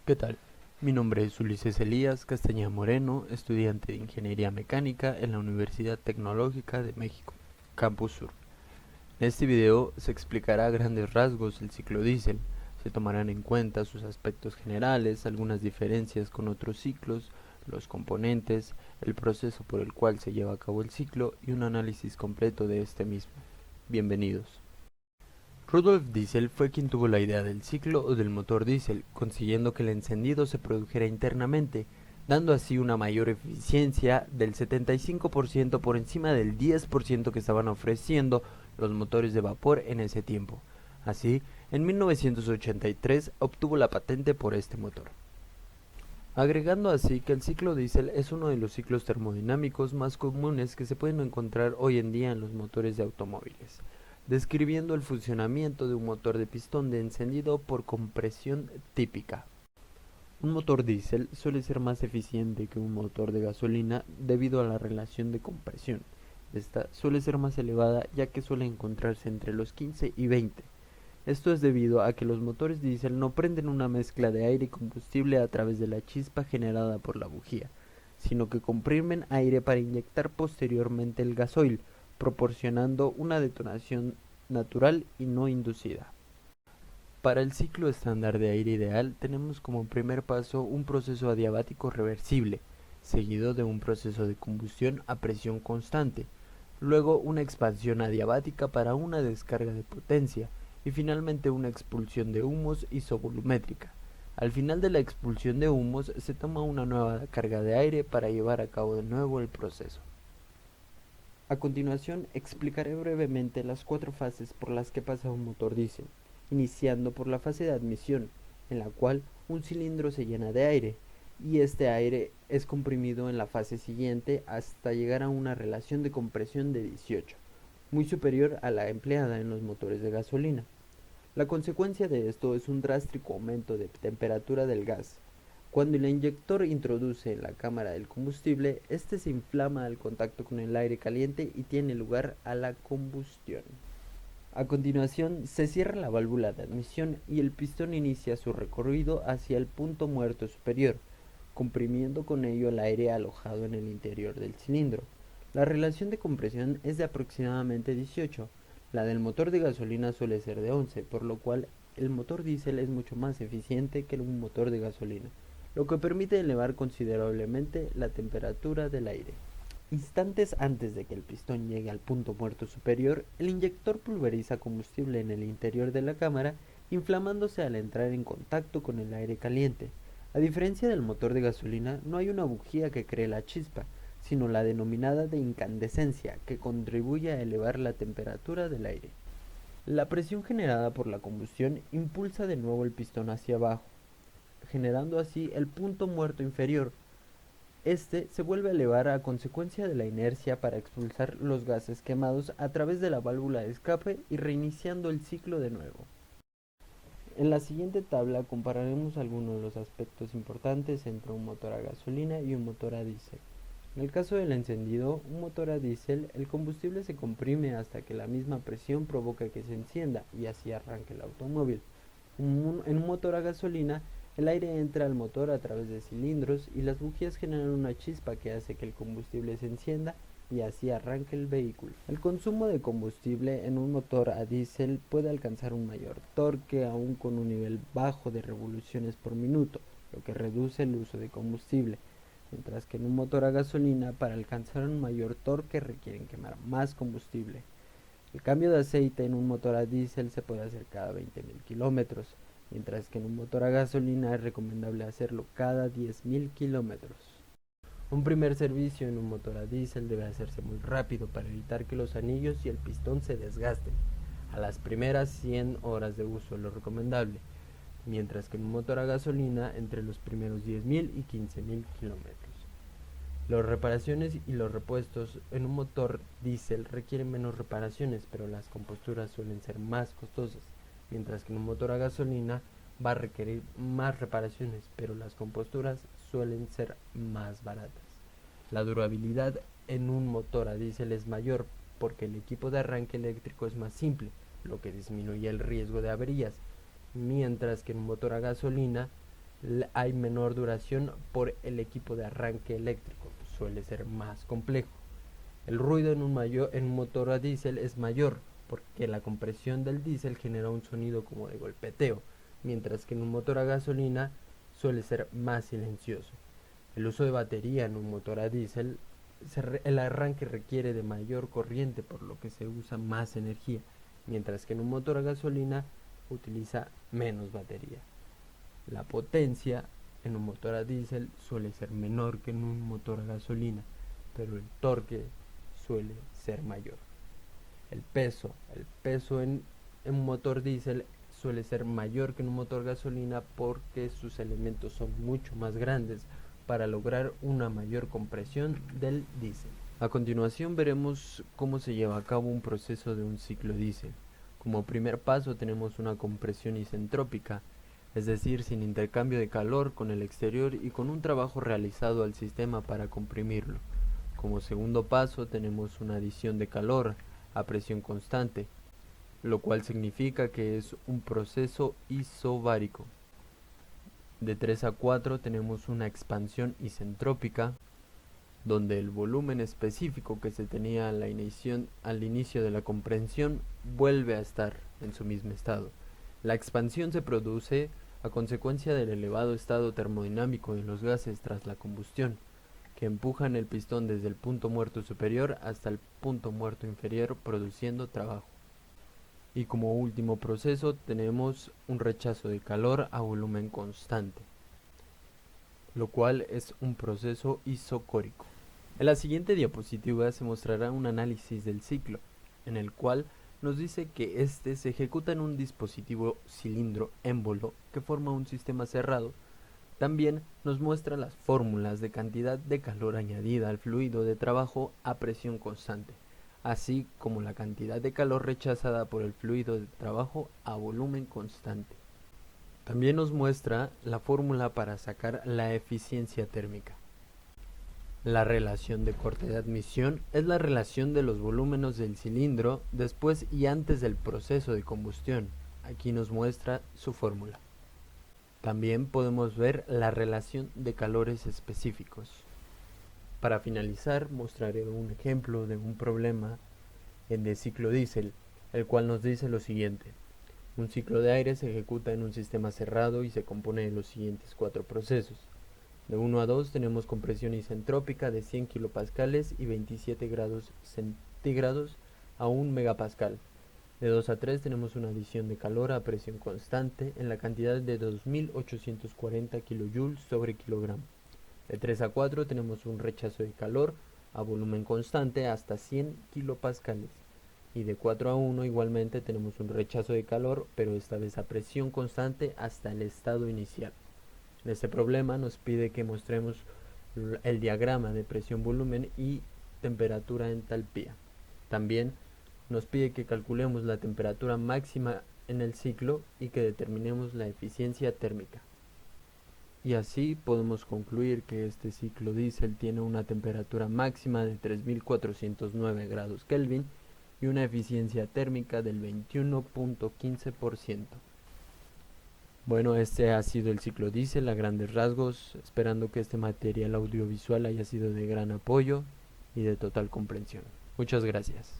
¿Qué tal? Mi nombre es Ulises Elías Castañeda Moreno, estudiante de Ingeniería Mecánica en la Universidad Tecnológica de México, Campus Sur. En este video se explicará a grandes rasgos el ciclo diésel, se tomarán en cuenta sus aspectos generales, algunas diferencias con otros ciclos, los componentes, el proceso por el cual se lleva a cabo el ciclo y un análisis completo de este mismo. Bienvenidos. Rudolf Diesel fue quien tuvo la idea del ciclo o del motor diésel, consiguiendo que el encendido se produjera internamente, dando así una mayor eficiencia del 75% por encima del 10% que estaban ofreciendo los motores de vapor en ese tiempo. Así, en 1983 obtuvo la patente por este motor. Agregando así que el ciclo diésel es uno de los ciclos termodinámicos más comunes que se pueden encontrar hoy en día en los motores de automóviles, describiendo el funcionamiento de un motor de pistón de encendido por compresión típica. Un motor diésel suele ser más eficiente que un motor de gasolina debido a la relación de compresión. Esta suele ser más elevada ya que suele encontrarse entre los 15 y 20. Esto es debido a que los motores diésel no prenden una mezcla de aire y combustible a través de la chispa generada por la bujía, sino que comprimen aire para inyectar posteriormente el gasoil, proporcionando una detonación natural y no inducida. Para el ciclo estándar de aire ideal tenemos como primer paso un proceso adiabático reversible, seguido de un proceso de combustión a presión constante, luego una expansión adiabática para una descarga de potencia y finalmente una expulsión de humos isovolumétrica. Al final de la expulsión de humos se toma una nueva carga de aire para llevar a cabo de nuevo el proceso. A continuación explicaré brevemente las cuatro fases por las que pasa un motor diésel, iniciando por la fase de admisión, en la cual un cilindro se llena de aire, y este aire es comprimido en la fase siguiente hasta llegar a una relación de compresión de 18, muy superior a la empleada en los motores de gasolina. La consecuencia de esto es un drástico aumento de temperatura del gas. Cuando el inyector introduce en la cámara el combustible, este se inflama al contacto con el aire caliente y tiene lugar a la combustión. A continuación, se cierra la válvula de admisión y el pistón inicia su recorrido hacia el punto muerto superior, comprimiendo con ello el aire alojado en el interior del cilindro. La relación de compresión es de aproximadamente 18. La del motor de gasolina suele ser de 11, por lo cual el motor diésel es mucho más eficiente que un motor de gasolina, lo que permite elevar considerablemente la temperatura del aire. Instantes antes de que el pistón llegue al punto muerto superior, el inyector pulveriza combustible en el interior de la cámara, inflamándose al entrar en contacto con el aire caliente. A diferencia del motor de gasolina, no hay una bujía que cree la chispa, sino la denominada de incandescencia, que contribuye a elevar la temperatura del aire. La presión generada por la combustión impulsa de nuevo el pistón hacia abajo, generando así el punto muerto inferior. Este se vuelve a elevar a consecuencia de la inercia para expulsar los gases quemados a través de la válvula de escape y reiniciando el ciclo de nuevo. En la siguiente tabla compararemos algunos de los aspectos importantes entre un motor a gasolina y un motor a diésel. En el caso del encendido, un motor a diésel, el combustible se comprime hasta que la misma presión provoca que se encienda y así arranque el automóvil. En un motor a gasolina, el aire entra al motor a través de cilindros y las bujías generan una chispa que hace que el combustible se encienda y así arranque el vehículo. El consumo de combustible en un motor a diésel puede alcanzar un mayor torque aún con un nivel bajo de revoluciones por minuto, lo que reduce el uso de combustible, mientras que en un motor a gasolina para alcanzar un mayor torque requieren quemar más combustible. El cambio de aceite en un motor a diésel se puede hacer cada 20.000 kilómetros, mientras que en un motor a gasolina es recomendable hacerlo cada 10.000 kilómetros. Un primer servicio en un motor a diésel debe hacerse muy rápido para evitar que los anillos y el pistón se desgasten. A las primeras 100 horas de uso es lo recomendable, mientras que en un motor a gasolina entre los primeros 10.000 y 15.000 kilómetros. Las reparaciones y los repuestos en un motor diésel requieren menos reparaciones, pero las composturas suelen ser más costosas, mientras que en un motor a gasolina va a requerir más reparaciones, pero las composturas suelen ser más baratas. La durabilidad en un motor a diésel es mayor porque el equipo de arranque eléctrico es más simple, lo que disminuye el riesgo de averías, mientras que en un motor a gasolina hay menor duración por el equipo de arranque eléctrico, suele ser más complejo. El ruido en un motor a diésel es mayor, porque la compresión del diésel genera un sonido como de golpeteo, mientras que en un motor a gasolina suele ser más silencioso. El uso de batería en un motor a diésel, el arranque requiere de mayor corriente, por lo que se usa más energía, mientras que en un motor a gasolina utiliza menos batería. La potencia en un motor a diésel suele ser menor que en un motor a gasolina, pero el torque suele ser mayor. El peso en un motor diésel suele ser mayor que en un motor gasolina porque sus elementos son mucho más grandes para lograr una mayor compresión del diésel. A continuación veremos cómo se lleva a cabo un proceso de un ciclo diésel. Como primer paso tenemos una compresión isentrópica, es decir, sin intercambio de calor con el exterior y con un trabajo realizado al sistema para comprimirlo. Como segundo paso tenemos una adición de calor a presión constante, lo cual significa que es un proceso isobárico. De 3 a 4 tenemos una expansión isentrópica, donde el volumen específico que se tenía al inicio de la compresión vuelve a estar en su mismo estado. La expansión se produce a consecuencia del elevado estado termodinámico de los gases tras la combustión, que empujan el pistón desde el punto muerto superior hasta el punto muerto inferior, produciendo trabajo. Y como último proceso tenemos un rechazo de calor a volumen constante, lo cual es un proceso isocórico. En la siguiente diapositiva se mostrará un análisis del ciclo, en el cual nos dice que este se ejecuta en un dispositivo cilindro émbolo que forma un sistema cerrado. También nos muestra las fórmulas de cantidad de calor añadida al fluido de trabajo a presión constante, así como la cantidad de calor rechazada por el fluido de trabajo a volumen constante. También nos muestra la fórmula para sacar la eficiencia térmica. La relación de corte de admisión es la relación de los volúmenes del cilindro después y antes del proceso de combustión. Aquí nos muestra su fórmula. También podemos ver la relación de calores específicos. Para finalizar, mostraré un ejemplo de un problema de ciclo diésel, el cual nos dice lo siguiente. Un ciclo de aire se ejecuta en un sistema cerrado y se compone de los siguientes 4 procesos. De 1 a 2 tenemos compresión isentrópica de 100 kilopascales y 27 grados centígrados a 1 megapascal. De 2 a 3 tenemos una adición de calor a presión constante en la cantidad de 2840 kilojoules sobre kilogramo. De 3 a 4 tenemos un rechazo de calor a volumen constante hasta 100 kilopascales. Y de 4 a 1 igualmente tenemos un rechazo de calor, pero esta vez a presión constante hasta el estado inicial. En este problema nos pide que mostremos el diagrama de presión-volumen y temperatura-entalpía. También nos pide que calculemos la temperatura máxima en el ciclo y que determinemos la eficiencia térmica. Y así podemos concluir que este ciclo diésel tiene una temperatura máxima de 3409 grados Kelvin y una eficiencia térmica del 21.15%. Bueno, este ha sido el ciclo diésel a grandes rasgos, esperando que este material audiovisual haya sido de gran apoyo y de total comprensión. Muchas gracias.